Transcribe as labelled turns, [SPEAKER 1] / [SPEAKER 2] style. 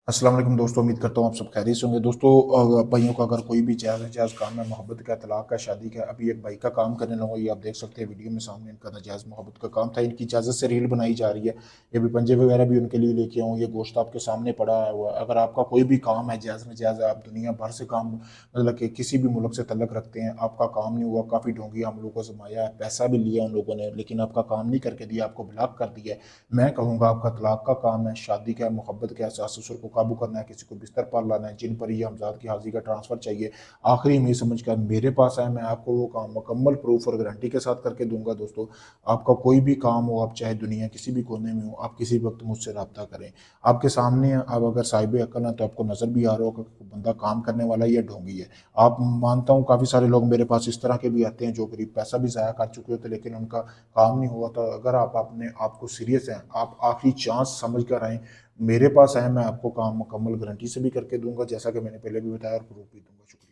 [SPEAKER 1] अस्सलाम वालेकुम दोस्तों, उम्मीद करता हूँ आप सब खैरियत से होंगे। दोस्तों, भाइयों का अगर कोई भी जायज़ काम है, मोहब्बत का, तलाक का, शादी का, अभी एक भाई का काम करने लगा, ये आप देख सकते हैं वीडियो में सामने इनका नाजायज़ मोहब्बत का काम था। इनकी इजाज़त से रील बनाई जा रही है। ये भी पंजे वगैरह भी उनके लिए लेके आऊँ, ये गोश्त आपके सामने पड़ा हुआ है। अगर आपका कोई भी काम है जायज़ नाजायज़, आप दुनिया भर से काम मतलब कि किसी भी मुल्क से तल्लक रखते हैं, आपका काम नहीं हुआ, काफ़ी ढोंगी हम लोगों को जमाया है, पैसा भी लिया उन लोगों ने, लेकिन आपका काम नहीं करके दिया, आपको ब्लॉक कर दिया है। मैं कहूँगा आपका तलाक का काम है, शादी का है, मोहब्बत का है, सास ससुर को काबू करना है, किसी को बिस्तर पर लाना है, जिन पर ये हमजाद की हाजिरी का ट्रांसफ़र चाहिए, आखिरी में समझ कर मेरे पास आए, मैं आपको वो काम मुकम्मल प्रूफ और गारंटी के साथ करके दूंगा। दोस्तों, आपका कोई भी काम हो, आप चाहे दुनिया किसी भी कोने में हो, आप किसी वक्त मुझसे रब्ता करें। आपके सामने है, आप अगर साहिब अकल हैं तो आपको नज़र भी आ रहा होगा कि बंदा काम करने वाला है या ढोंगी है। आप मानता हूँ काफ़ी सारे लोग मेरे पास इस तरह के भी आते हैं जो करीब पैसा भी ज़ाया कर चुके होते, लेकिन उनका काम नहीं हुआ। तो अगर आप अपने आप को सीरियस हैं, आप आखिरी चांस समझ कर आएँ, मेरे पास आएँ, मैं आपको काम मुकम्मल गारंटी से भी करके दूँगा, जैसा कि मैंने पहले भी बताया, और प्रूफ भी दूँगा। शुक्रिया।